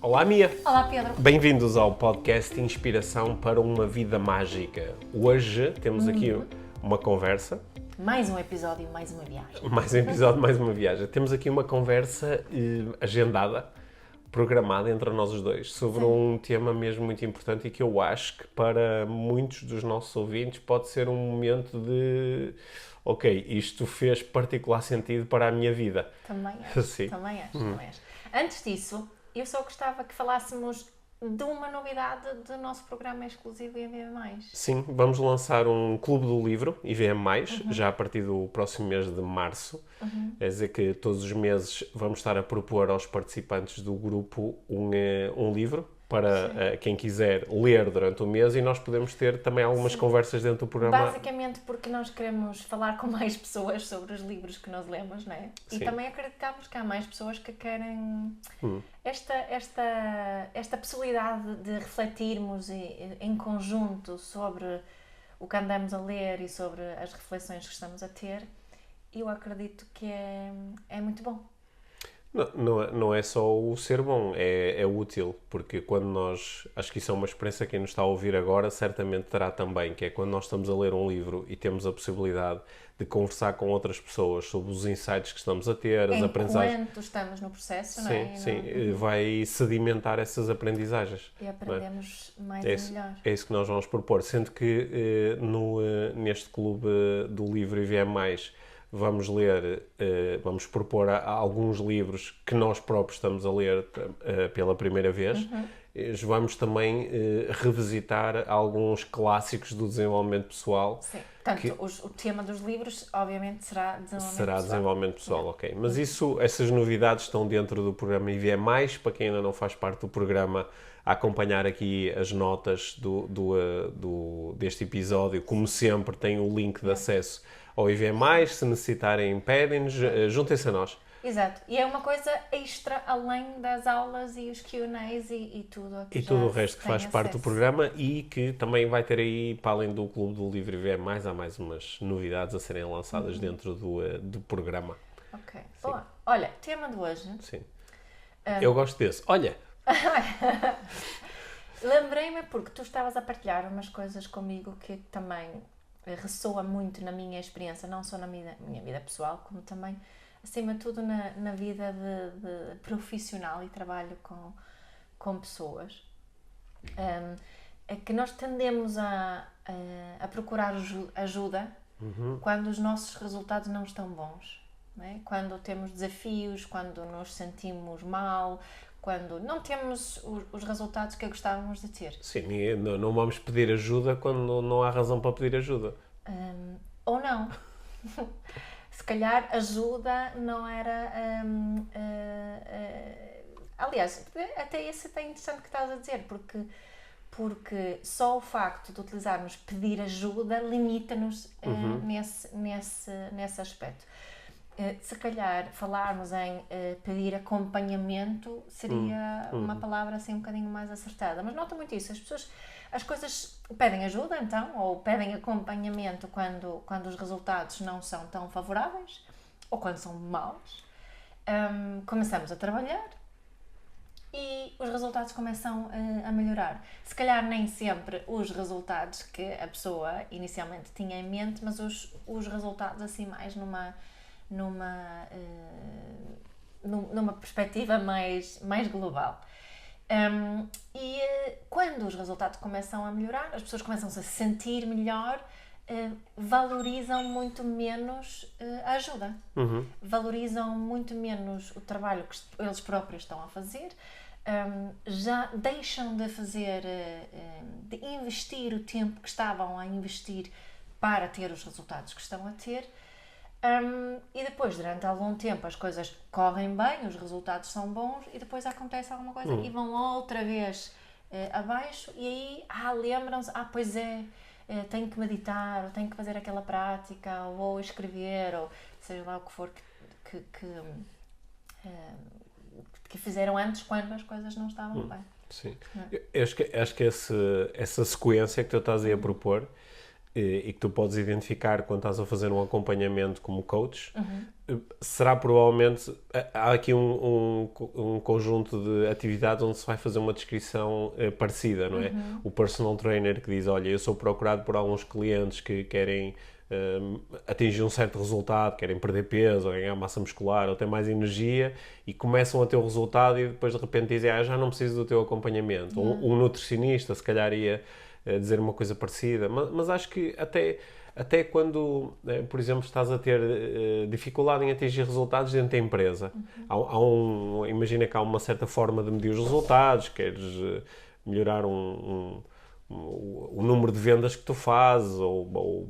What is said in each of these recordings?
Olá, Mia! Olá, Pedro! Bem-vindos ao podcast Inspiração para uma Vida Mágica. Hoje temos aqui uma conversa. Mais um episódio, mais uma viagem. Mais um episódio, mais uma viagem. Temos aqui uma conversa agendada, programada entre nós os dois, sobre um tema mesmo muito importante e que eu acho que para muitos dos nossos ouvintes pode ser um momento de... Ok, isto fez particular sentido para a minha vida. Também acho, Sim. também acho. Antes disso, eu só gostava que falássemos de uma novidade do nosso programa exclusivo IVM+. Sim, vamos lançar um clube do livro, IVM+, já a partir do próximo mês de março. Quer dizer que todos os meses vamos estar a propor aos participantes do grupo um livro para quem quiser ler durante o mês, e nós podemos ter também algumas conversas dentro do programa. Basicamente porque nós queremos falar com mais pessoas sobre os livros que nós lemos, não é? E Sim. também acreditamos que há mais pessoas que querem esta possibilidade de refletirmos em conjunto sobre o que andamos a ler e sobre as reflexões que estamos a ter. Eu acredito que é muito bom. Não é só o ser bom, é útil, porque quando nós, acho que isso é uma experiência que quem nos está a ouvir agora certamente terá também, que é quando nós estamos a ler um livro e temos a possibilidade de conversar com outras pessoas sobre os insights que estamos a ter, as aprendizagens. Enquanto estamos no processo, não Sim, é? sim, vai sedimentar essas aprendizagens. E aprendemos mais É e isso, melhor. é isso que nós vamos propor, sendo que neste clube do livro IVM+, vamos ler, vamos propor alguns livros que nós próprios estamos a ler pela primeira vez. Vamos também revisitar alguns clássicos do desenvolvimento pessoal. Sim. Portanto, o tema dos livros, obviamente, será desenvolvimento Será pessoal. desenvolvimento pessoal, ok. Mas essas novidades estão dentro do programa IVM+, para quem ainda não faz parte do programa, a acompanhar aqui as notas deste episódio. Como sempre, tem o link de acesso ao IVM+, se necessitarem, pedem-nos, juntem-se a nós. Exato. E é uma coisa extra, além das aulas e os Q&As e tudo o que E já tudo o resto que tem faz parte do acesso. programa, e que também vai ter aí, para além do Clube do Livro IVM+, há mais umas novidades a serem lançadas dentro do programa. Ok. Bom, olha, tema de hoje. Sim. Eu gosto desse. Olha! Lembrei-me porque tu estavas a partilhar umas coisas comigo que também ressoa muito na minha experiência, não só na minha vida pessoal, como também, acima de tudo, na vida de profissional e trabalho com pessoas. É que nós tendemos a procurar ajuda quando os nossos resultados não estão bons. Não é? Quando temos desafios, quando nos sentimos mal, quando não temos os resultados que gostávamos de ter. Sim, não vamos pedir ajuda quando não há razão para pedir ajuda. Ou não. Se calhar ajuda não era... aliás, até esse é interessante que estás a dizer, porque só o facto de utilizarmos pedir ajuda limita-nos nesse aspecto. Se calhar falarmos em pedir acompanhamento seria uma palavra assim um bocadinho mais acertada, mas nota muito isso, as coisas pedem ajuda então, ou pedem acompanhamento quando os resultados não são tão favoráveis, ou quando são maus. Começamos a trabalhar e os resultados começam a melhorar. Se calhar nem sempre os resultados que a pessoa inicialmente tinha em mente, mas os resultados assim mais numa perspectiva mais global. Quando os resultados começam a melhorar, as pessoas começam-se a sentir melhor, valorizam muito menos a ajuda, valorizam muito menos o trabalho que eles próprios estão a fazer, já deixam de fazer, de investir o tempo que estavam a investir para ter os resultados que estão a ter. E depois, durante algum tempo, as coisas correm bem, os resultados são bons, e depois acontece alguma coisa e vão outra vez abaixo, e aí lembram-se, pois tenho que meditar, ou tenho que fazer aquela prática, ou vou escrever, ou seja lá o que for que fizeram antes, quando as coisas não estavam bem. Sim. Eu acho que essa sequência que tu estás aí a propor e que tu podes identificar quando estás a fazer um acompanhamento como coach, será provavelmente... Há aqui um conjunto de atividades onde se vai fazer uma descrição parecida, não é? O personal trainer que diz, olha, eu sou procurado por alguns clientes que querem atingir um certo resultado, querem perder peso, ou ganhar massa muscular, ou ter mais energia, e começam a ter o resultado e depois de repente dizem, já não preciso do teu acompanhamento. Um nutricionista, se calhar, ia dizer uma coisa parecida, mas acho que até quando, por exemplo, estás a ter dificuldade em atingir resultados dentro da empresa, imagina que há uma certa forma de medir os resultados, queres melhorar o número de vendas que tu fazes, ou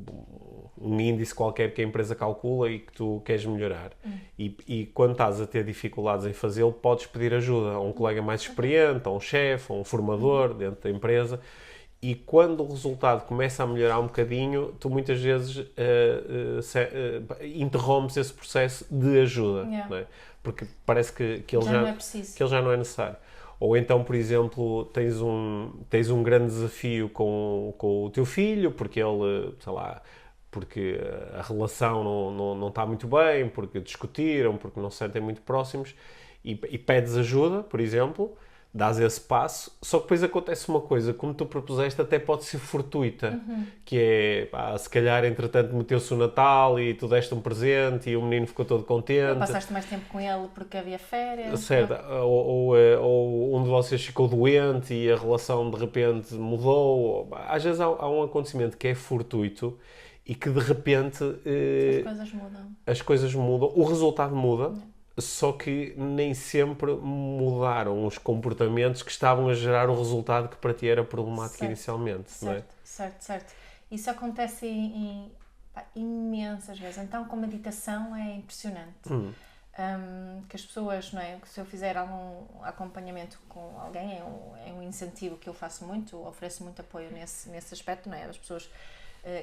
um índice qualquer que a empresa calcula e que tu queres melhorar. E quando estás a ter dificuldades em fazê-lo, podes pedir ajuda a um colega mais experiente, a um chefe, a um formador dentro da empresa. E quando o resultado começa a melhorar um bocadinho, tu muitas vezes interrompes esse processo de ajuda, não é? Porque parece que ele já não é necessário. Ou então, por exemplo, tens um grande desafio com o teu filho, porque ele, sei lá, porque a relação não está muito bem, porque discutiram, porque não se sentem muito próximos, e pedes ajuda, por exemplo, dás esse passo, só que depois acontece uma coisa, como tu propuseste, até pode ser fortuita, que é, se calhar, entretanto, meteu-se o Natal e tu deste um presente e o menino ficou todo contente. Ou passaste mais tempo com ele porque havia férias. Certo, ou um de vocês ficou doente e a relação de repente mudou. Às vezes há um acontecimento que é fortuito e que de repente as coisas mudam, o resultado muda. Só que nem sempre mudaram os comportamentos que estavam a gerar o resultado que para ti era problemático inicialmente. Certo. Isso acontece imensas vezes. Então, com meditação é impressionante. Que as pessoas, não é? Se eu fizer algum acompanhamento com alguém, é um incentivo que eu faço muito, ofereço muito apoio nesse aspecto, não é? As pessoas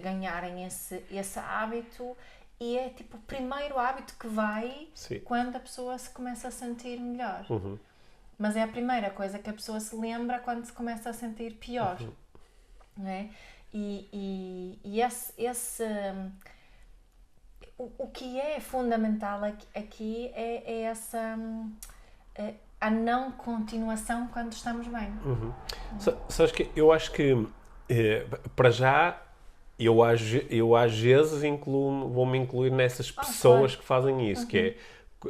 ganharem esse hábito. E é tipo o primeiro hábito que vai quando a pessoa se começa a sentir melhor. Mas é a primeira coisa que a pessoa se lembra quando se começa a sentir pior. Não é? E o que é fundamental aqui é essa a não continuação quando estamos bem. Sabes que eu acho que para já eu às vezes vou-me incluir nessas pessoas que fazem isso, que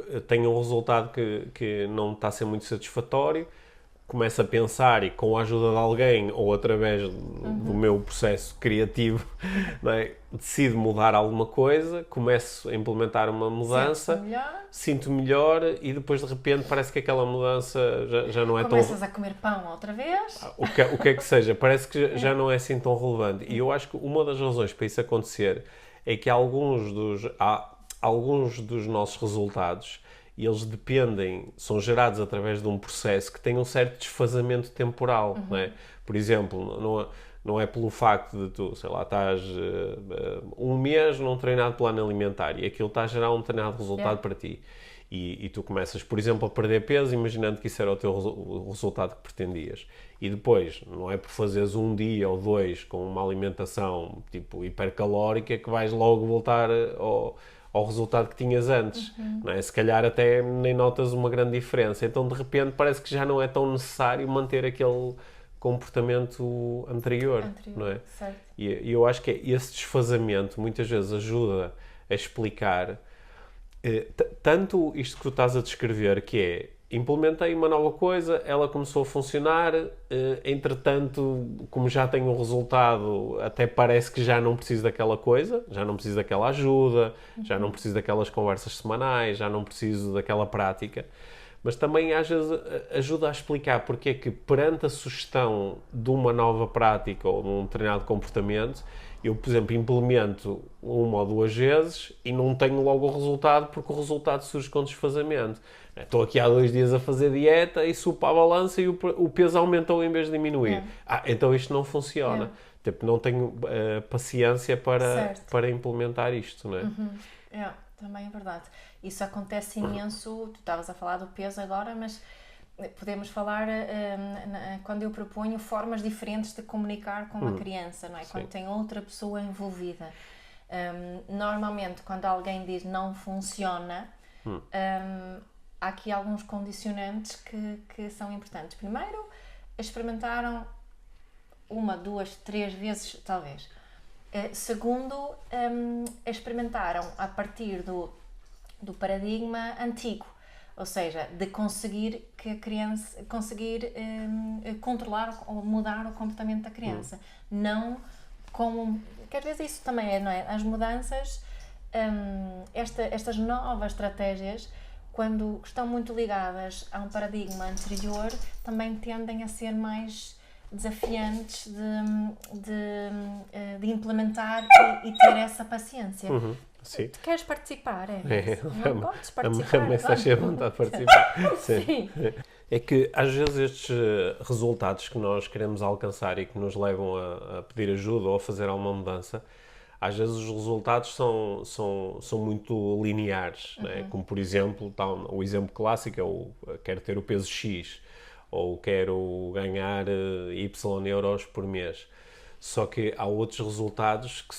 é, tenho um resultado que não está a ser muito satisfatório, começo a pensar e com a ajuda de alguém ou através do meu processo criativo, não é, decido mudar alguma coisa, começo a implementar uma mudança, sinto melhor e depois de repente parece que aquela mudança já não é Começas a comer pão outra vez. O que é que seja, parece que já não é assim tão relevante. E eu acho que uma das razões para isso acontecer é que alguns dos nossos resultados, eles são gerados através de um processo que tem um certo desfazamento temporal, não é? Por exemplo, não é pelo facto de tu, sei lá, estás um mês num treinado plano alimentar e aquilo está a gerar um determinado resultado para ti. E tu começas, por exemplo, a perder peso, imaginando que isso era o resultado que pretendias. E depois, não é por fazeres um dia ou dois com uma alimentação tipo hipercalórica que vais logo voltar ao resultado que tinhas antes. Não é? Se calhar até nem notas uma grande diferença. Então, de repente, parece que já não é tão necessário manter aquele comportamento anterior. Não é? Certo. E eu acho que esse desfazamento muitas vezes ajuda a explicar tanto isto que tu estás a descrever, que é, implementei uma nova coisa, ela começou a funcionar, entretanto, como já tenho um resultado, até parece que já não preciso daquela coisa, já não preciso daquela ajuda, já não preciso daquelas conversas semanais, já não preciso daquela prática. Mas também às vezes ajuda a explicar porque é que perante a sugestão de uma nova prática ou de um determinado comportamento, eu, por exemplo, implemento uma ou duas vezes e não tenho logo o resultado porque o resultado surge com desfazamento. Estou aqui há 2 dias a fazer dieta e subo para a balança e o peso aumentou em vez de diminuir. Então isto não funciona. Tipo, não tenho paciência para implementar isto, não é? Também é verdade. Isso acontece imenso, tu estavas a falar do peso agora, mas podemos falar quando eu proponho formas diferentes de comunicar com a criança, não é? Quando tem outra pessoa envolvida. Normalmente, quando alguém diz não funciona, há aqui alguns condicionantes que são importantes. Primeiro, experimentaram 1, 2, 3 vezes, talvez. Segundo, experimentaram a partir do paradigma antigo, ou seja, de conseguir que a criança controlar ou mudar o comportamento da criança, não como, que às vezes isso também é, não é? As mudanças, estas novas estratégias, quando estão muito ligadas a um paradigma anterior, também tendem a ser mais desafiantes de implementar e ter essa paciência. Sim. Tu queres participar? Não podes participar. Também estás cheia de vontade de participar. Sim. É que às vezes estes resultados que nós queremos alcançar e que nos levam a pedir ajuda ou a fazer alguma mudança, às vezes os resultados são muito lineares, né? Como por exemplo, o exemplo clássico é quero ter o peso X ou quero ganhar Y euros por mês. Só que há outros resultados que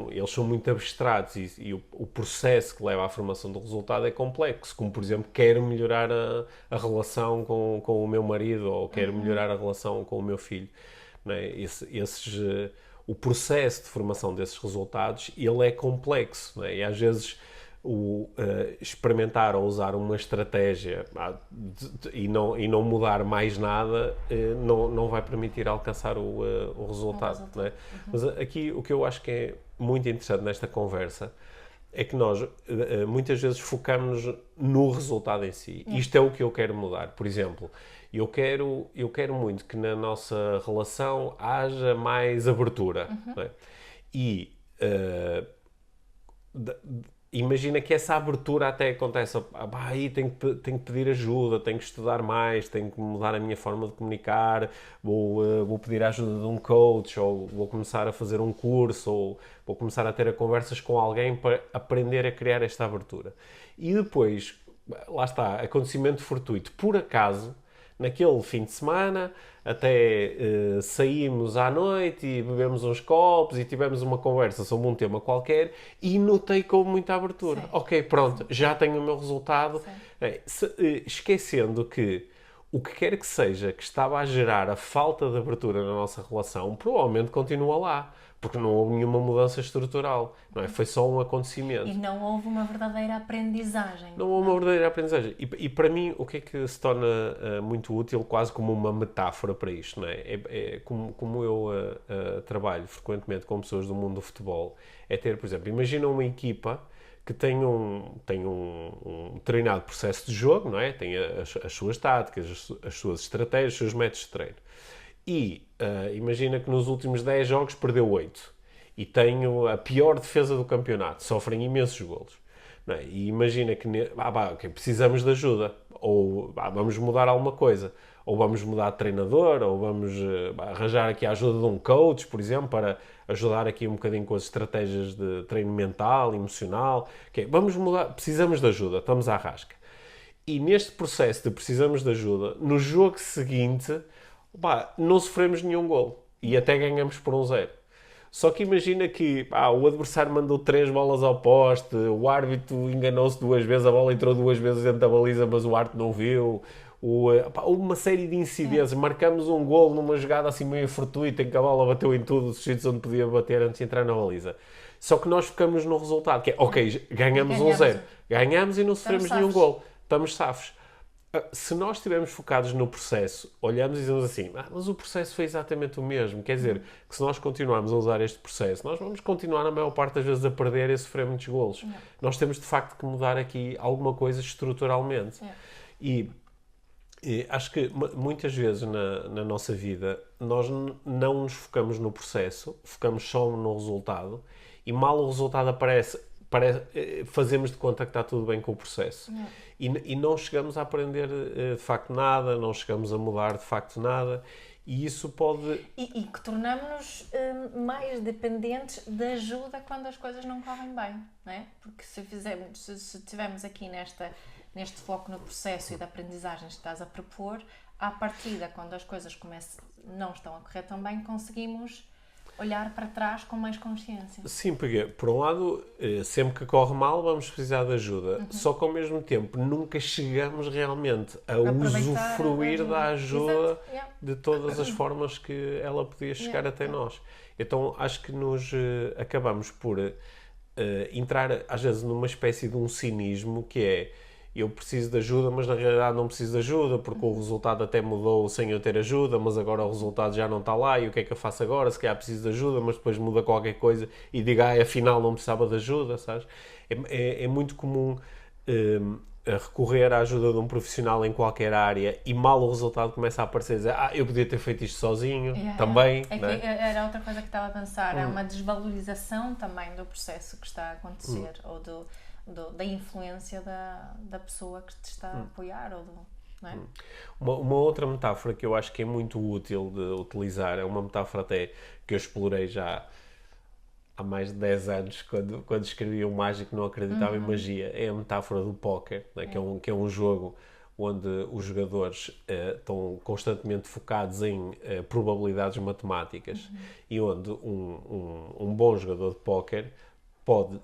eles são muito abstratos e o processo que leva à formação do resultado é complexo, como por exemplo, quero melhorar a relação com o meu marido ou quero melhorar a relação com o meu filho. Não é? O processo de formação desses resultados, ele é complexo, não é? E às vezes experimentar ou usar uma estratégia e não mudar mais nada não vai permitir alcançar o resultado. Não é? Mas aqui o que eu acho que é muito interessante nesta conversa é que nós muitas vezes focamos no resultado em si. Isto é o que eu quero mudar. Por exemplo, eu quero muito que na nossa relação haja mais abertura. Não é? E imagina que essa abertura até acontece, aí tenho que pedir ajuda, tenho que estudar mais, tenho que mudar a minha forma de comunicar, vou pedir a ajuda de um coach, ou vou começar a fazer um curso, ou vou começar a ter conversas com alguém para aprender a criar esta abertura. E depois, lá está, acontecimento fortuito, por acaso, naquele fim de semana, até saímos à noite e bebemos uns copos e tivemos uma conversa sobre um tema qualquer e notei com muita abertura. Sim. Ok, pronto, já tenho o meu resultado. Esquecendo que o que quer que seja que estava a gerar a falta de abertura na nossa relação, provavelmente continua lá. Porque não houve nenhuma mudança estrutural, não é? Foi só um acontecimento. E não houve uma verdadeira aprendizagem. Não houve uma verdadeira aprendizagem. E para mim, o que é que se torna muito útil, quase como uma metáfora para isto, não é? Como eu trabalho frequentemente com pessoas do mundo do futebol, é ter, por exemplo, imagina uma equipa que tem um treinado processo de jogo, não é? Tem as suas táticas, as suas estratégias, os seus métodos de treino. E imagina que nos últimos 10 jogos perdeu 8 e tem a pior defesa do campeonato, sofrem imensos golos. Não é? E imagina que precisamos de ajuda, ou vamos mudar alguma coisa, ou vamos mudar de treinador, ou vamos arranjar aqui a ajuda de um coach, por exemplo, para ajudar aqui um bocadinho com as estratégias de treino mental, emocional. Vamos mudar, precisamos de ajuda, estamos à rasca. E neste processo de precisamos de ajuda, no jogo seguinte, não sofremos nenhum golo e até ganhamos por 1-0. Só que imagina que o adversário mandou 3 bolas ao poste, o árbitro enganou-se 2 vezes, a bola entrou 2 vezes dentro da baliza, mas o árbitro não viu. Houve uma série de incidências. Marcamos um golo numa jogada assim meio fortuita, em que a bola bateu em tudo os sítios onde podia bater antes de entrar na baliza. Só que nós ficamos no resultado, que é, ok, ganhamos 1-0. Ganhamos e não sofremos nenhum golo. Estamos safos. Se nós estivermos focados no processo, olhamos e dizemos assim, mas o processo foi exatamente o mesmo. Quer dizer, que se nós continuarmos a usar este processo, nós vamos continuar, na maior parte das vezes, a perder e a sofrer muitos golos. Nós temos, de facto, que mudar aqui alguma coisa estruturalmente. E acho que muitas vezes na nossa vida, nós não nos focamos no processo, focamos só no resultado, e mal o resultado aparece, fazemos de conta que está tudo bem com o processo. E não chegamos a aprender de facto nada, não chegamos a mudar de facto nada, e isso pode... E que tornamos-nos mais dependentes de ajuda quando as coisas não correm bem, não é? Porque se estivermos aqui neste foco no processo e da aprendizagem que estás a propor, à partida, quando as coisas não estão a correr tão bem, conseguimos olhar para trás com mais consciência. Sim, porque, por um lado, sempre que corre mal, vamos precisar de ajuda. Só que, ao mesmo tempo, nunca chegamos realmente a usufruir da ajuda de todas as formas que ela podia chegar até nós. Então, acho que nos acabamos por entrar, às vezes, numa espécie de um cinismo que é: eu preciso de ajuda, mas na realidade não preciso de ajuda, porque o resultado até mudou sem eu ter ajuda, mas agora o resultado já não está lá, e o que é que eu faço agora? Se calhar preciso de ajuda, mas depois muda qualquer coisa e digo, afinal não precisava de ajuda, sabes? É muito comum recorrer à ajuda de um profissional em qualquer área, e mal o resultado começa a aparecer, dizer, eu podia ter feito isto sozinho, também. Era outra coisa que estava a pensar, é uma desvalorização também do processo que está a acontecer, ou da influência da pessoa que te está a apoiar. Não é? Uma outra metáfora que eu acho que é muito útil de utilizar, é uma metáfora até que eu explorei já há mais de 10 anos, quando escrevi O Mágico Não Acreditava em Magia, é a metáfora do póquer, né? Que é um jogo onde os jogadores estão constantemente focados em probabilidades matemáticas, e onde um bom jogador de póquer pode,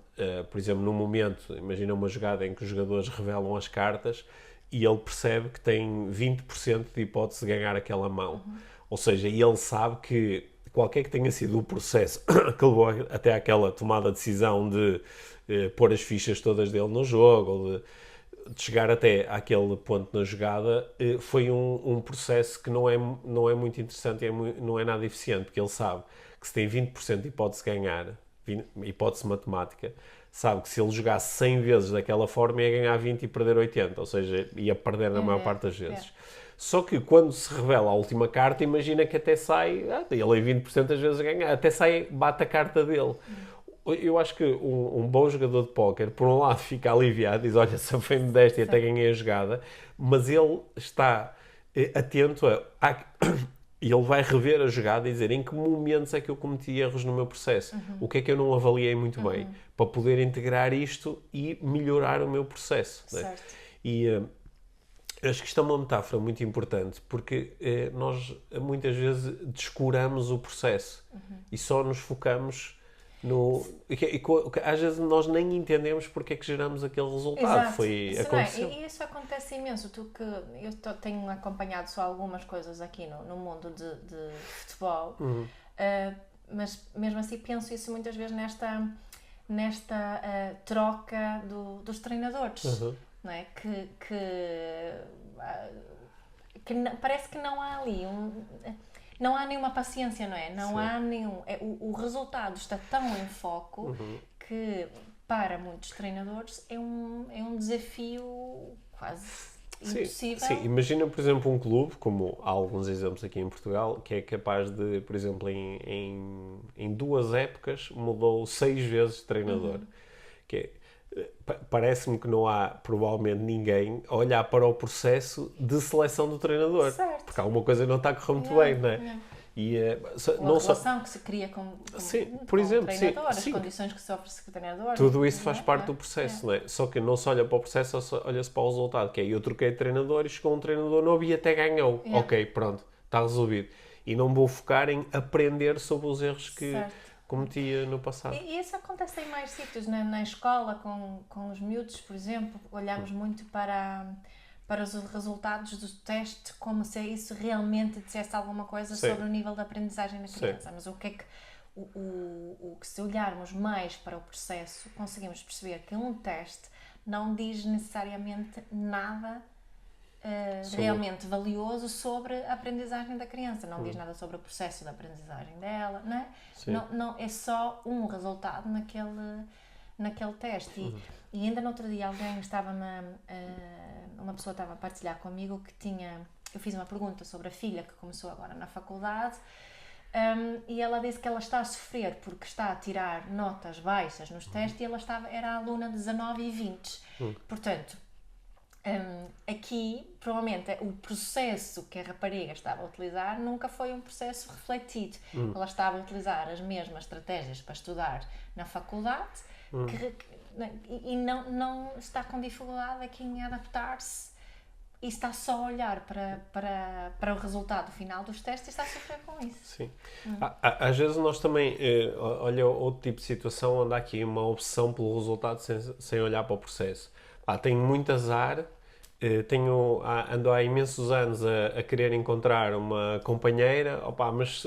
por exemplo, num momento, imagina uma jogada em que os jogadores revelam as cartas e ele percebe que tem 20% de hipótese de ganhar aquela mão. Ou seja, ele sabe que qualquer que tenha sido o processo que levou até àquela tomada de decisão de pôr as fichas todas dele no jogo, ou de chegar até àquele ponto na jogada, foi um processo que não é muito interessante e não é nada eficiente, porque ele sabe que se tem 20% de hipótese de ganhar, hipótese matemática, sabe que se ele jogasse 100 vezes daquela forma ia ganhar 20 e perder 80, ou seja, ia perder na maior parte das vezes. Só que quando se revela a última carta, imagina que até sai, ele é 20% das vezes a ganhar, até sai, bate a carta dele. Eu acho que um bom jogador de póquer, por um lado, fica aliviado, diz, olha, safei-me desta e até ganhei a jogada, mas ele está atento e ele vai rever a jogada e dizer em que momentos é que eu cometi erros no meu processo, o que é que eu não avaliei muito bem, para poder integrar isto e melhorar o meu processo. Né? E acho que isto é uma metáfora muito importante, porque nós muitas vezes descuramos o processo e só nos focamos às vezes nós nem entendemos porque é que geramos aquele resultado. Exato. E isso acontece imenso. Eu tenho acompanhado só algumas coisas aqui no mundo de futebol, mas mesmo assim penso isso muitas vezes nesta troca dos treinadores, não é? Que parece que não há ali não há nenhuma paciência, não é? Não há nenhum... O resultado está tão em foco que, para muitos treinadores, é um desafio quase impossível. Sim, imagina, por exemplo, um clube, como há alguns exemplos aqui em Portugal, que é capaz de, por exemplo, em 2 épocas, mudou 6 vezes de treinador. Parece-me que não há, provavelmente, ninguém a olhar para o processo de seleção do treinador. Certo. Porque alguma coisa não está a correr muito bem, não é? E, a relação que se cria com por exemplo, o treinador, as condições que se oferece com o treinador. Tudo isso faz parte do processo, não é? Só que não se olha para o processo, só olha-se para o resultado, que é, eu troquei de treinador e chegou um treinador novo e até ganhou. Ok, pronto, está resolvido. E não vou focar em aprender sobre os erros que cometia no passado. E isso acontece em mais sítios, na escola, com os miúdos, por exemplo, olhamos muito para os resultados do teste como se isso realmente dissesse alguma coisa sobre o nível de aprendizagem da criança. Mas o que é que se olharmos mais para o processo, conseguimos perceber que um teste não diz necessariamente nada realmente valioso sobre a aprendizagem da criança, não diz nada sobre o processo da aprendizagem dela, não é? Não, é só um resultado naquele teste. E ainda no outro dia uma pessoa estava a partilhar comigo que eu fiz uma pergunta sobre a filha que começou agora na faculdade, e ela disse que ela está a sofrer porque está a tirar notas baixas nos testes e ela era aluna de 19 e 20. Portanto, Aqui, provavelmente, o processo que a rapariga estava a utilizar nunca foi um processo refletido. Ela estava a utilizar as mesmas estratégias para estudar na faculdade e não está com dificuldade aqui em adaptar-se e está só a olhar para o resultado final dos testes e está a sofrer com isso. Sim. Às vezes nós também, olha outro tipo de situação onde há aqui uma obsessão pelo resultado sem olhar para o processo. Tenho muito azar, ando há imensos anos a querer encontrar uma companheira, mas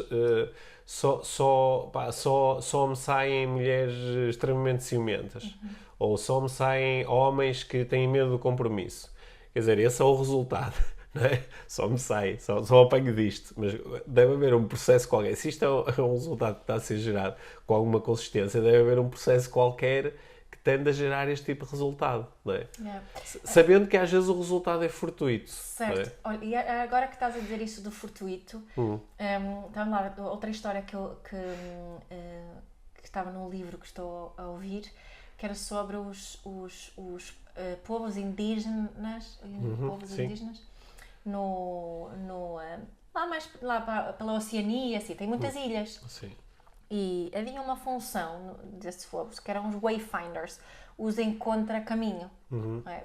só me saem mulheres extremamente ciumentas. Ou só me saem homens que têm medo do compromisso. Quer dizer, esse é o resultado, não é? Só me sai, só apanho disto. Mas deve haver um processo qualquer. Se isto é um resultado que está a ser gerado com alguma consistência, deve haver um processo qualquer que tende a gerar este tipo de resultado, não é? Yeah. Sabendo que às vezes o resultado é fortuito. Certo. É? Olha, e agora que estás a dizer isso do fortuito, vamos lá, outra história que estava no livro que estou a ouvir, que era sobre os povos indígenas, lá pela Oceania, assim, tem muitas ilhas. Sim. E havia uma função desses povos que eram os wayfinders, os encontra-caminho. É?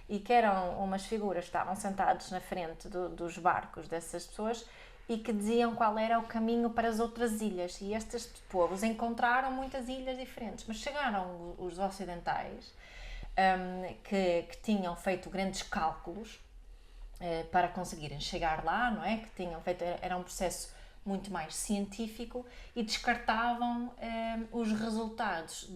E que eram umas figuras que estavam sentados na frente dos barcos dessas pessoas e que diziam qual era o caminho para as outras ilhas. E estes povos encontraram muitas ilhas diferentes, mas chegaram os ocidentais que tinham feito grandes cálculos para conseguirem chegar lá, não é? Que tinham feito, era um processo muito mais científico e descartavam os resultados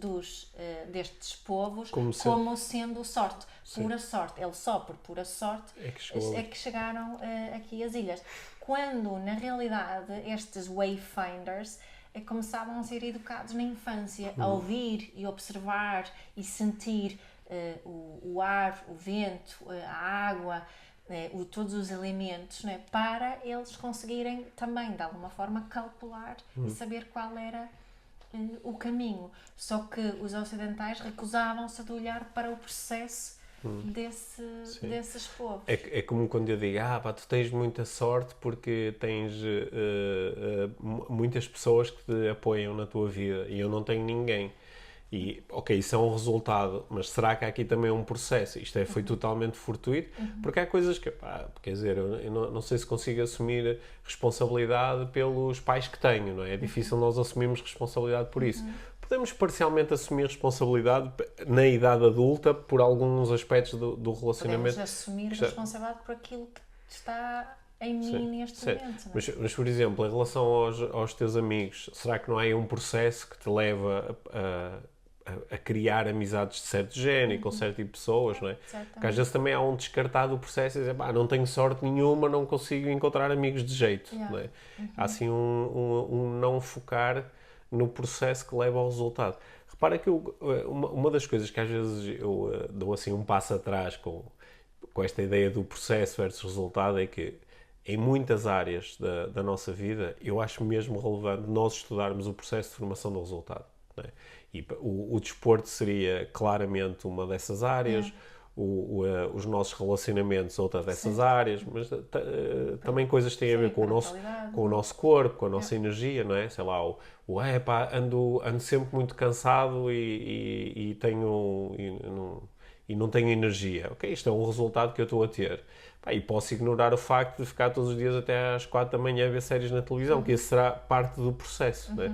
destes povos como sendo sorte, pura sorte. Eles só por pura sorte é que chegaram aqui às ilhas. Quando, na realidade, estes wayfinders começavam a ser educados na infância, a ouvir e observar e sentir o ar, o vento, a água, todos os elementos, não é? Para eles conseguirem também, de alguma forma, calcular e saber qual era o caminho. Só que os ocidentais recusavam-se de olhar para o processo desses povos. É como quando eu digo, tu tens muita sorte porque tens muitas pessoas que te apoiam na tua vida e eu não tenho ninguém. E, ok, isso é um resultado, mas será que há aqui também um processo? Isto foi totalmente fortuito, porque há coisas que, quer dizer, eu não sei se consigo assumir responsabilidade pelos pais que tenho, não é? É difícil nós assumirmos responsabilidade por isso. Podemos parcialmente assumir responsabilidade na idade adulta por alguns aspectos do relacionamento. Podemos assumir responsabilidade por aquilo que está em mim neste momento. Não é? Mas, por exemplo, em relação aos teus amigos, será que não há aí um processo que te leva a criar amizades de certo género e com certo tipo de pessoas, não é? Porque às vezes também há um descartar do processo e dizer, não tenho sorte nenhuma, não consigo encontrar amigos de jeito, não é? Há assim um não focar no processo que leva ao resultado. Repara que uma das coisas que às vezes eu dou assim um passo atrás com esta ideia do processo versus resultado é que em muitas áreas da nossa vida eu acho mesmo relevante nós estudarmos o processo de formação do resultado, não é? E o desporto seria claramente uma dessas áreas, os nossos relacionamentos outra dessas áreas, mas também coisas que têm a ver com o nosso corpo, com a nossa energia, não é? Sei lá, ando sempre muito cansado e não tenho energia. Ok, isto é um resultado que eu estou a ter. E posso ignorar o facto de ficar todos os dias até às 4 da manhã a ver séries na televisão, que isso será parte do processo, não é?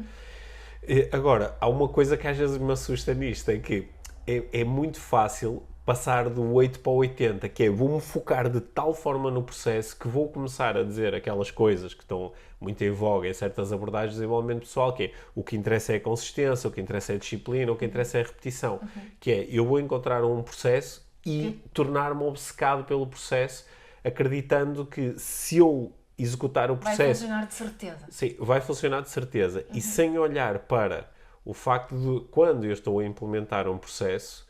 Agora, há uma coisa que às vezes me assusta nisto, é que é muito fácil passar do 8 para o 80, que é vou-me focar de tal forma no processo que vou começar a dizer aquelas coisas que estão muito em voga em certas abordagens de desenvolvimento pessoal, que é o que interessa é a consistência, o que interessa é a disciplina, o que interessa é a repetição, que é eu vou encontrar um processo e tornar-me obcecado pelo processo, acreditando que se eu executar o processo... Vai funcionar de certeza. Sim, vai funcionar de certeza. E sem olhar para o facto de, quando eu estou a implementar um processo,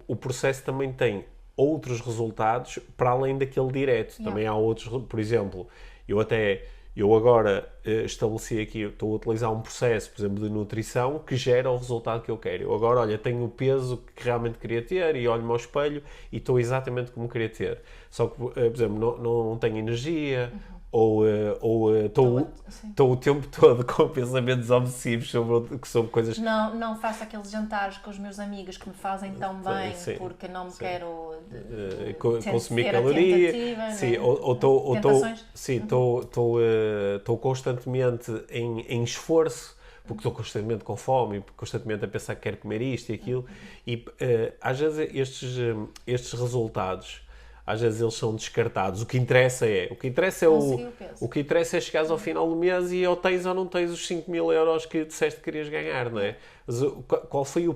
o processo também tem outros resultados para além daquele direto. Também há outros... Por exemplo, eu Eu agora estabeleci aqui, estou a utilizar um processo, por exemplo, de nutrição que gera o resultado que eu quero. Eu agora, olha, tenho o peso que realmente queria ter e olho-me ao espelho e estou exatamente como queria ter. Só que, por exemplo, não tenho energia, ou estou o tempo todo com pensamentos obsessivos sobre coisas... Não faço aqueles jantares com os meus amigos que me fazem tão bem porque não me quero consumir caloria. Sim, né? Estou constantemente em esforço, porque estou constantemente com fome, constantemente a pensar que quero comer isto e aquilo. E às vezes estes resultados, às vezes eles são descartados. O que interessa é chegares ao final do mês e ou tens ou não tens os 5.000 euros que disseste que querias ganhar, não é? Mas qual foi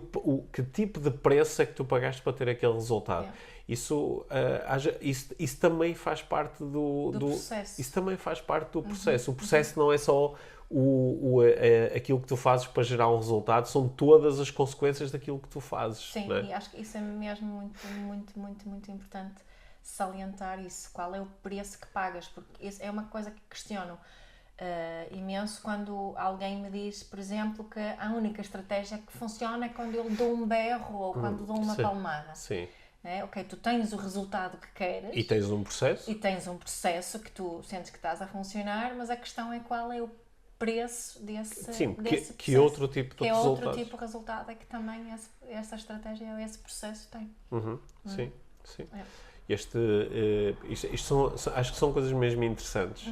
que tipo de preço é que tu pagaste para ter aquele resultado? Isso também faz parte do processo. Isso também faz parte do processo. O processo não é só aquilo que tu fazes para gerar um resultado, são todas as consequências daquilo que tu fazes. Sim, não é? E acho que isso é mesmo muito importante salientar isso. Qual é o preço que pagas? Porque isso é uma coisa que questiono imenso quando alguém me diz, por exemplo, que a única estratégia que funciona é quando eu dou um berro ou quando dou uma palmada. Sim. Ok, tu tens o resultado que queres. E tens um processo. E tens um processo que tu sentes que estás a funcionar, mas a questão é qual é o preço desse processo. Que outro tipo de resultado. Outro tipo de resultado é que também essa estratégia, esse processo tem. Sim. Acho que são coisas mesmo interessantes.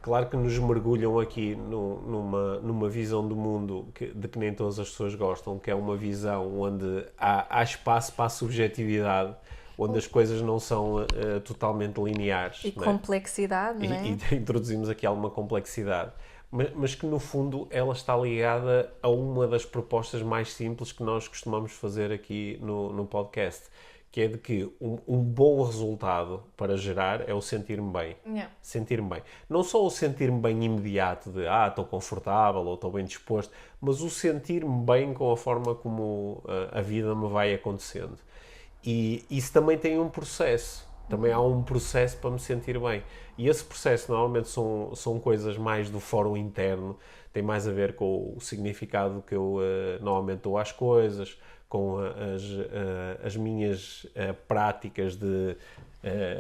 Claro que nos mergulham aqui numa visão do mundo de que nem todas as pessoas gostam, que é uma visão onde há espaço para a subjetividade, onde as coisas não são totalmente lineares. E complexidade, não é? E introduzimos aqui alguma complexidade. Mas que no fundo ela está ligada a uma das propostas mais simples que nós costumamos fazer aqui no podcast, que é de que um bom resultado para gerar é o sentir-me bem. Sentir-me bem. Não só o sentir-me bem imediato de estou confortável ou estou bem disposto, mas o sentir-me bem com a forma como a vida me vai acontecendo. E isso também tem um processo. Também há um processo para me sentir bem. E esse processo normalmente são coisas mais do fórum interno, tem mais a ver com o significado que eu normalmente dou às coisas, com as minhas práticas de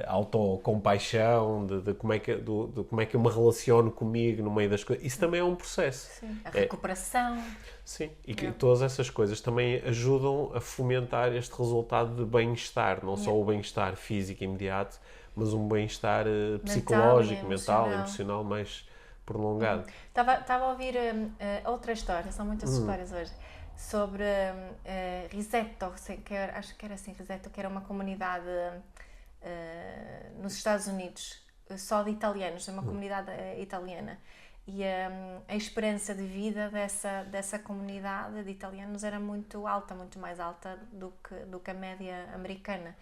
autocompaixão, de como é que eu me relaciono comigo no meio das coisas. Isso também é um processo. Sim. A recuperação. Sim, e que todas essas coisas também ajudam a fomentar este resultado de bem-estar, não só o bem-estar físico imediato, mas um bem-estar psicológico, mental, emocional mais prolongado. Estava a ouvir outra história, são muitas histórias hoje, sobre Riseto, acho que era assim, Riseto, que era uma comunidade nos Estados Unidos, só de italianos, uma comunidade italiana. E a esperança de vida dessa comunidade de italianos era muito alta, muito mais alta do que a média americana.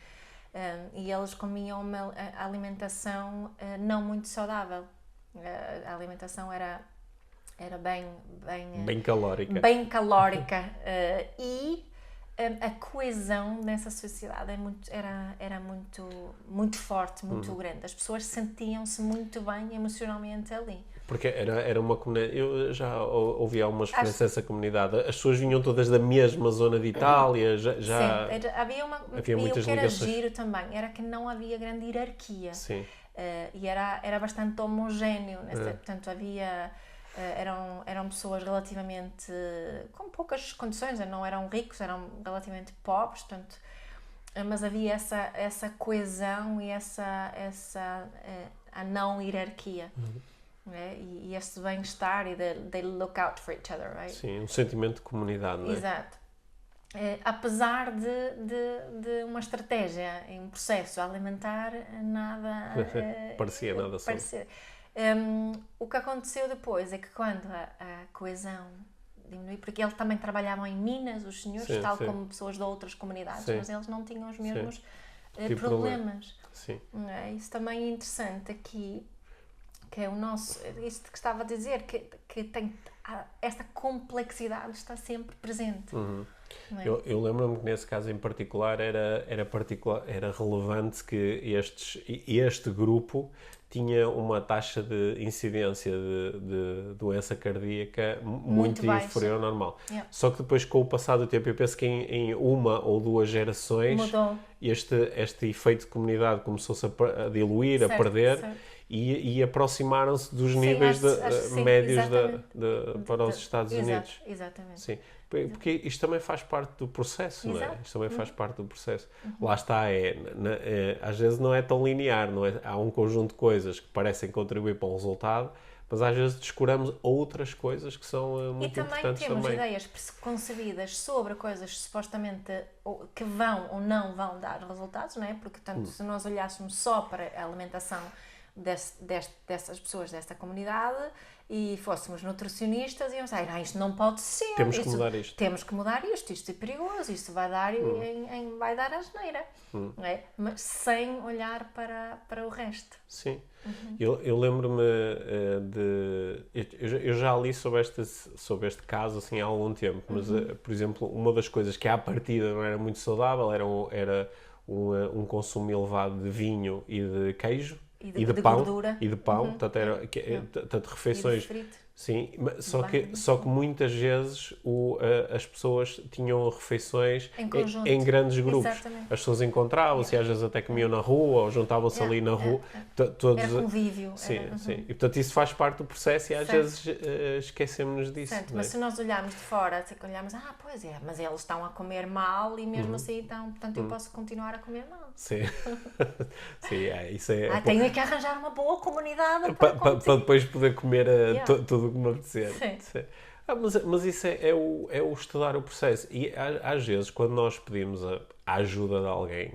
E eles comiam uma alimentação não muito saudável. A alimentação era bem calórica. Bem calórica. E a coesão nessa sociedade era muito forte, muito grande. As pessoas sentiam-se muito bem emocionalmente ali. Porque era uma comunidade... Eu já ouvi algumas referências dessa comunidade. As pessoas vinham todas da mesma zona de Itália. Sim, havia muitas ligações. O que era giro também era que não havia grande hierarquia. Sim. E era bastante homogéneo. Portanto, havia... Eram pessoas relativamente com poucas condições, não eram ricos, eram relativamente pobres, portanto, mas havia essa coesão e a não hierarquia. E esse bem-estar e they look out for each other, right? Sim, um sentimento de comunidade, não é? Exato. Apesar de uma estratégia e um processo alimentar nada parecia nada só. O que aconteceu depois é que quando a coesão diminuiu, porque eles também trabalhavam em minas, os senhores, como pessoas de outras comunidades, mas eles não tinham os mesmos problemas. Sim. Isso também é interessante aqui, que é isto que estava a dizer, que tem esta complexidade está sempre presente. Eu lembro-me que nesse caso em particular era relevante que este grupo tinha uma taxa de incidência de doença cardíaca muito inferior ao normal. Yeah. Só que depois, com o passar do tempo, eu penso que em uma ou duas gerações, Mudou. este efeito de comunidade começou-se a diluir, Certo, a perder, certo. e aproximaram-se dos níveis sim, médios exatamente. para os Estados Unidos. Exatamente. Sim, porque isto também faz parte do processo, não é? Exato. Isto também faz parte do processo. Lá está, às vezes não é tão linear, não é? Há um conjunto de coisas que parecem contribuir para um resultado, mas às vezes descuramos outras coisas que são muito importantes também. E também temos ideias preconcebidas sobre coisas supostamente que vão ou não vão dar resultados, não é? Porque, tanto se nós olhássemos só para a alimentação dessas pessoas, desta comunidade, e fôssemos nutricionistas, íamos dizer, não, isto não pode ser. Temos que mudar isto. Temos que mudar isto é perigoso, isto vai dar, vai dar asneira. Não é? Mas sem olhar para o resto. Sim. Eu lembro-me eu já li sobre este caso assim, há algum tempo, mas, por exemplo, uma das coisas que à partida não era muito saudável era um consumo elevado de vinho e de queijo. E de pão, gordura. E de pão, tanto refeições. Sim, só que muitas vezes as pessoas tinham refeições em grandes grupos. Exatamente. As pessoas encontravam-se, às vezes até comiam na rua ou juntavam-se ali na rua. Era convívio. Sim. E portanto isso faz parte do processo e às vezes esquecemos-nos disso. Certo, mas se nós olharmos de fora, se olharmos, pois é, mas eles estão a comer mal e mesmo assim, então, portanto, eu posso continuar a comer mal. Sim, sim, isso é... tenho que arranjar uma boa comunidade para depois poder comer tudo o que me apetecer. Sim. Mas isso é o estudar o processo. E às vezes, quando nós pedimos a ajuda de alguém,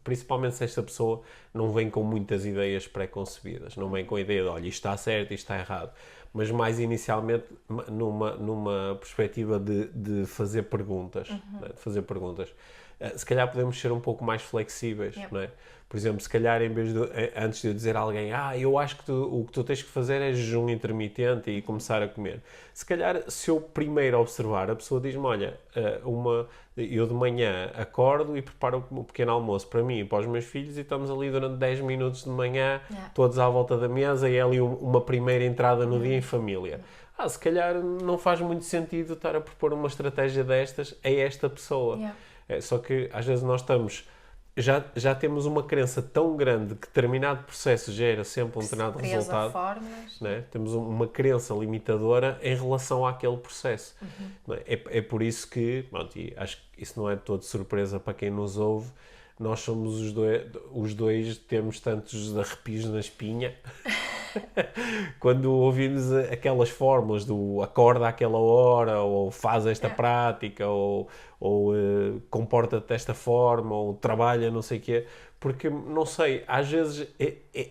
principalmente se esta pessoa não vem com muitas ideias pré-concebidas, não vem com a ideia de, olha, isto está certo, isto está errado, mas mais inicialmente numa perspectiva de fazer perguntas. Né? De fazer perguntas. Se calhar podemos ser um pouco mais flexíveis, não é? Por exemplo, se calhar antes de eu dizer a alguém, eu acho que o que tu tens que fazer é jejum intermitente e começar a comer. Se calhar, se eu primeiro observar, a pessoa diz-me, olha, eu de manhã acordo e preparo um pequeno almoço para mim e para os meus filhos e estamos ali durante 10 minutos de manhã, todos à volta da mesa e é ali uma primeira entrada no dia em família. Se calhar não faz muito sentido estar a propor uma estratégia destas a esta pessoa. Só que às vezes nós já temos uma crença tão grande que determinado processo gera sempre um determinado resultado. Né? Temos uma crença limitadora em relação àquele processo. É por isso que, e acho que isso não é de todo surpresa para quem nos ouve, nós somos os dois temos tantos arrepios na espinha quando ouvimos aquelas fórmulas do acorda àquela hora, ou faz esta prática, ou comporta-te desta forma, ou trabalha não sei o quê, porque, não sei, às vezes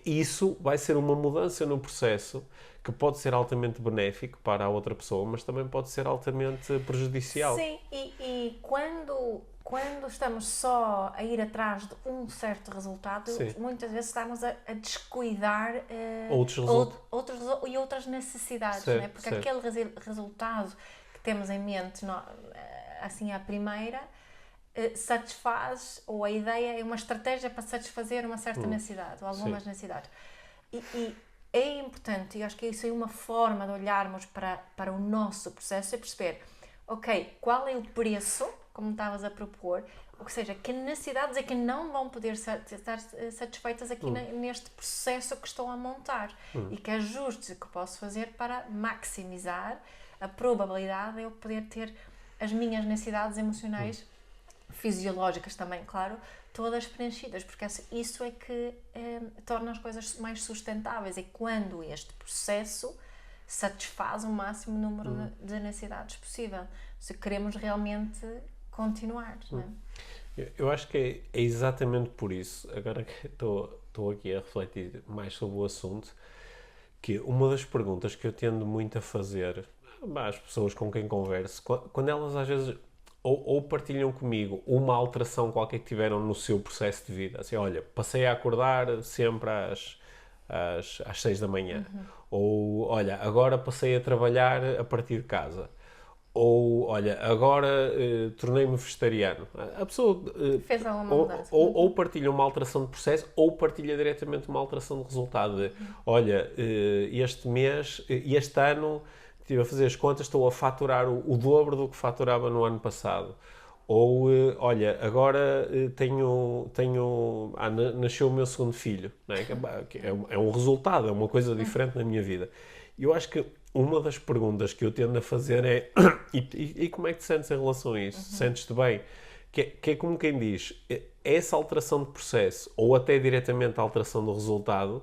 isso vai ser uma mudança no processo que pode ser altamente benéfico para a outra pessoa, mas também pode ser altamente prejudicial. Sim, e quando estamos só a ir atrás de um certo resultado, muitas vezes estamos a descuidar outras necessidades, né? Porque aquele resultado que temos em mente, assim à primeira, satisfaz, ou a ideia é uma estratégia para satisfazer uma certa necessidade, ou algumas necessidades. E é importante, e acho que isso é uma forma de olharmos para o nosso processo, é perceber, qual é o preço, como estavas a propor, ou seja, que necessidades é que não vão poder estar satisfeitas aqui neste processo que estou a montar e que ajustes que posso fazer para maximizar a probabilidade de eu poder ter as minhas necessidades emocionais, fisiológicas também, claro, todas preenchidas, porque isso é que torna as coisas mais sustentáveis, é quando este processo satisfaz o máximo número de necessidades possível, se queremos realmente continuar. Não é? Eu acho que é exatamente por isso, agora que estou aqui a refletir mais sobre o assunto, que uma das perguntas que eu tendo muito a fazer às pessoas com quem converso, quando elas às vezes ou partilham comigo uma alteração qualquer que tiveram no seu processo de vida, assim, olha, passei a acordar sempre às 6 da manhã, ou olha, agora passei a trabalhar a partir de casa, Ou, olha, agora tornei-me vegetariano. A pessoa Fez alguma mudança. ou partilha uma alteração de processo ou partilha diretamente uma alteração de resultado. Olha, este mês, este ano, estive a fazer as contas, estou a faturar o dobro do que faturava no ano passado. Ou, olha, agora nasceu o meu segundo filho. Não é? É um resultado, é uma coisa diferente na minha vida. E eu acho que uma das perguntas que eu tendo a fazer é e como é que te sentes em relação a isso? Sentes-te bem? Que é como quem diz, essa alteração de processo ou até diretamente a alteração do resultado,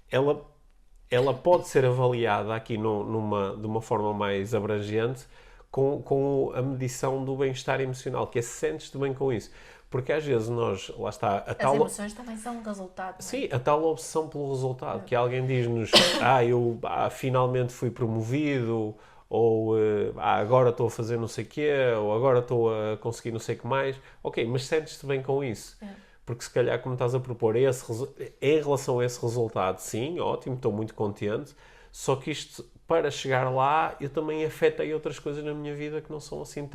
ela pode ser avaliada aqui de uma forma mais abrangente com a medição do bem-estar emocional, que é se sentes-te bem com isso. Porque às vezes nós, lá está, As emoções também são um resultado. Não é? Sim, a tal obsessão pelo resultado, que alguém diz-nos, eu finalmente fui promovido, ou agora estou a fazer não sei o quê, ou agora estou a conseguir não sei o que mais. Ok, mas sentes-te bem com isso? Porque se calhar, como estás a propor, em relação a esse resultado, sim, ótimo, estou muito contente, só que isto, para chegar lá, eu também afetei outras coisas na minha vida que não são assim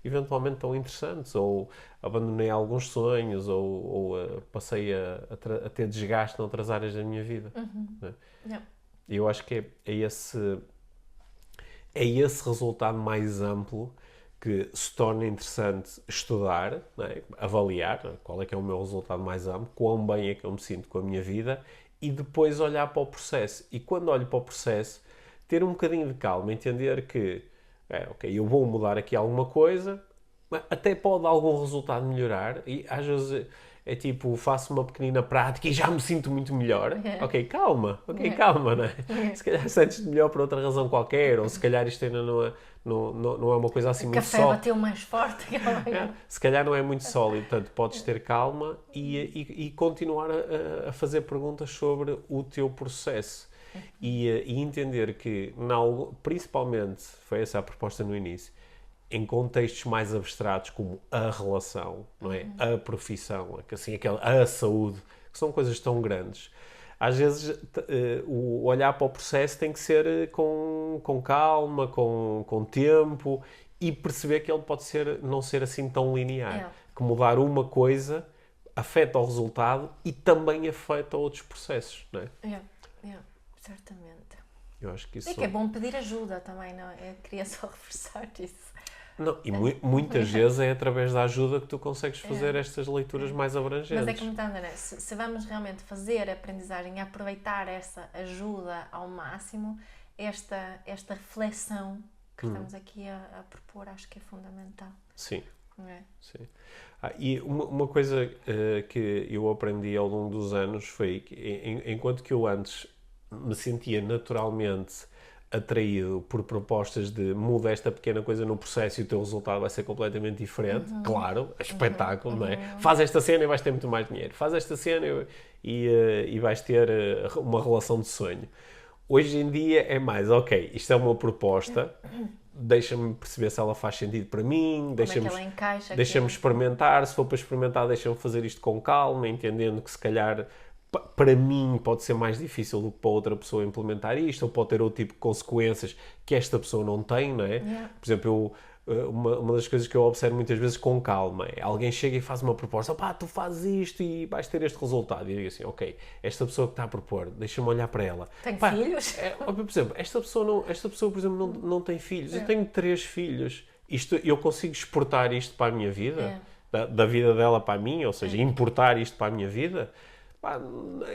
eventualmente tão interessantes, ou abandonei alguns sonhos, ou passei a ter desgaste noutras áreas da minha vida. Né? E eu acho que é esse resultado mais amplo que se torna interessante estudar, né? Avaliar qual é que é o meu resultado mais amplo, quão bem é que eu me sinto com a minha vida, e depois olhar para o processo. E quando olho para o processo, ter um bocadinho de calma, entender que ok, eu vou mudar aqui alguma coisa, até pode algum resultado melhorar, e às vezes é tipo, faço uma pequenina prática e já me sinto muito melhor. Ok, calma, não é? Se calhar sentes-te melhor por outra razão qualquer, ou se calhar isto ainda não é uma coisa assim muito sólida. O café bateu mais forte. Se calhar não é muito sólido, portanto podes ter calma e continuar a fazer perguntas sobre o teu processo. E entender que, principalmente, foi essa a proposta no início, em contextos mais abstratos como a relação, não é? A profissão, assim, a saúde, que são coisas tão grandes. Às vezes o olhar para o processo tem que ser com calma, com tempo, e perceber que ele pode não ser assim tão linear. Que mudar uma coisa afeta o resultado e também afeta outros processos, não é? Certamente. Eu acho que isso... É que é bom pedir ajuda também, não é? Eu queria só reforçar isso. Não, e muitas vezes é através da ajuda que tu consegues fazer estas leituras mais abrangentes. Mas é como está, André, se vamos realmente fazer a aprendizagem e aproveitar essa ajuda ao máximo, esta reflexão que estamos aqui a propor, acho que é fundamental. Sim. Não é? Sim. E uma coisa que eu aprendi ao longo dos anos foi que, enquanto que eu antes me sentia naturalmente atraído por propostas de muda esta pequena coisa no processo e o teu resultado vai ser completamente diferente, claro, é espetáculo, não é? Faz esta cena e vais ter muito mais dinheiro, faz esta cena e vais ter uma relação de sonho. Hoje em dia é mais, ok, isto é uma proposta, deixa-me perceber se ela faz sentido para mim, deixa-me experimentar, se for para experimentar deixa-me fazer isto com calma, entendendo que se calhar para mim pode ser mais difícil do que para outra pessoa implementar isto, ou pode ter outro tipo de consequências que esta pessoa não tem, não é? Por exemplo, uma das coisas que eu observo muitas vezes com calma é alguém chega e faz uma proposta, tu fazes isto e vais ter este resultado, e eu digo assim, ok, esta pessoa que está a propor, deixa-me olhar para ela. Tem filhos? Por exemplo, esta pessoa por exemplo, não tem filhos, eu tenho 3 filhos, eu consigo exportar isto para a minha vida, da vida dela para a minha, ou seja, importar isto para a minha vida.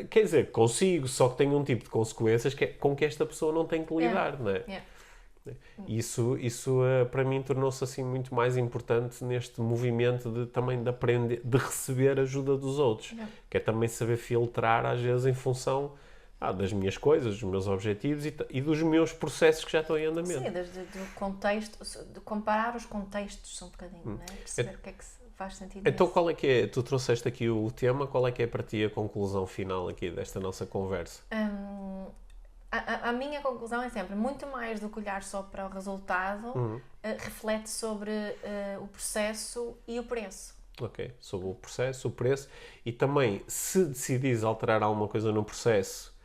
Quer dizer, consigo, só que tem um tipo de consequências com que esta pessoa não tem que lidar, não é? Isso para mim tornou-se assim muito mais importante neste movimento também de aprender, de receber ajuda dos outros, que é também saber filtrar às vezes em função das minhas coisas, dos meus objetivos e dos meus processos que já estão em andamento. Sim, do contexto, de comparar os contextos um bocadinho, não é? Perceber o que é que faz sentido. Então qual é que é, tu trouxeste aqui o tema, qual é que é para ti a conclusão final aqui desta nossa conversa? A minha conclusão é sempre, muito mais do que olhar só para o resultado, reflete sobre o processo e o preço. Ok, sobre o processo, o preço, e também se decidires alterar alguma coisa no processo,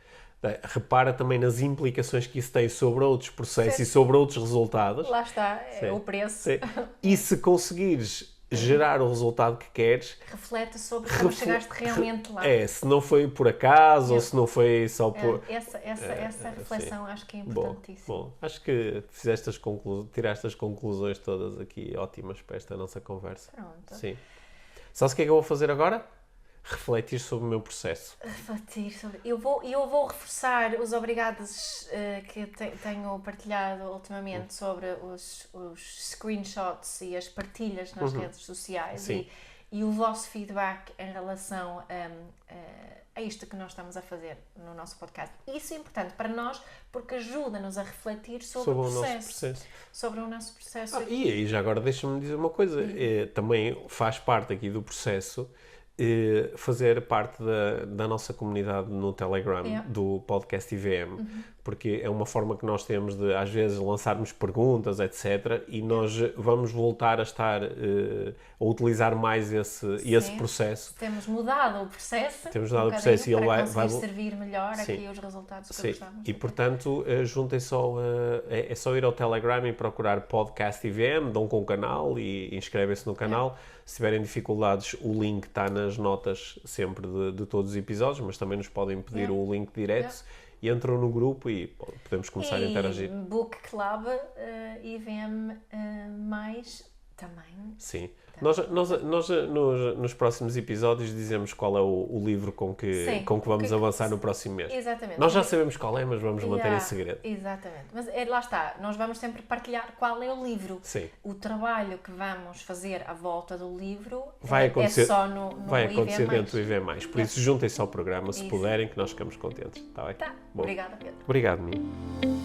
repara também nas implicações que isso tem sobre outros processos e sobre outros resultados. Lá está, é o preço. Sim. E se conseguires gerar o resultado que queres... Reflete sobre como chegaste realmente lá. Se não foi por acaso ou se não foi só por... Essa reflexão acho que é importantíssima. Bom, acho que tiraste as conclusões todas aqui ótimas para esta nossa conversa. Pronto. Sim. Sabe o que é que eu vou fazer agora? Refletir sobre o meu processo. Refletir sobre... Eu vou reforçar os obrigados que tenho partilhado ultimamente sobre os screenshots e as partilhas nas redes sociais e o vosso feedback em relação a isto que nós estamos a fazer no nosso podcast. Isso é importante para nós porque ajuda-nos a refletir sobre o processo. Sobre o nosso processo. E aí, já agora deixa-me dizer uma coisa. Também faz parte aqui do processo fazer parte da nossa comunidade no Telegram, do podcast IVM, porque é uma forma que nós temos de, às vezes, lançarmos perguntas, etc. E nós vamos voltar a estar a utilizar mais esse processo. Temos mudado o processo. E ele vai servir melhor aqui os resultados que gostamos. E, portanto, juntem só, é só ir ao Telegram e procurar podcast IVM, dão com o canal e inscrevem-se no canal. Se tiverem dificuldades, o link está nas notas sempre de todos os episódios, mas também nos podem pedir o link direto e entram no grupo e podemos começar a interagir. Book Club IVM mais também. Sim. Nós nos próximos episódios dizemos qual é o livro com que vamos avançar no próximo mês. Exatamente. Nós já sabemos qual é, mas vamos manter em segredo. Exatamente. Mas lá está, nós vamos sempre partilhar qual é o livro. Sim. O trabalho que vamos fazer à volta do livro vai acontecer, é só no vai acontecer dentro do IVM+. Por isso, juntem-se ao programa, se puderem, que nós ficamos contentes. Está bem? Tá. Obrigada, Pedro. Obrigado, Mim.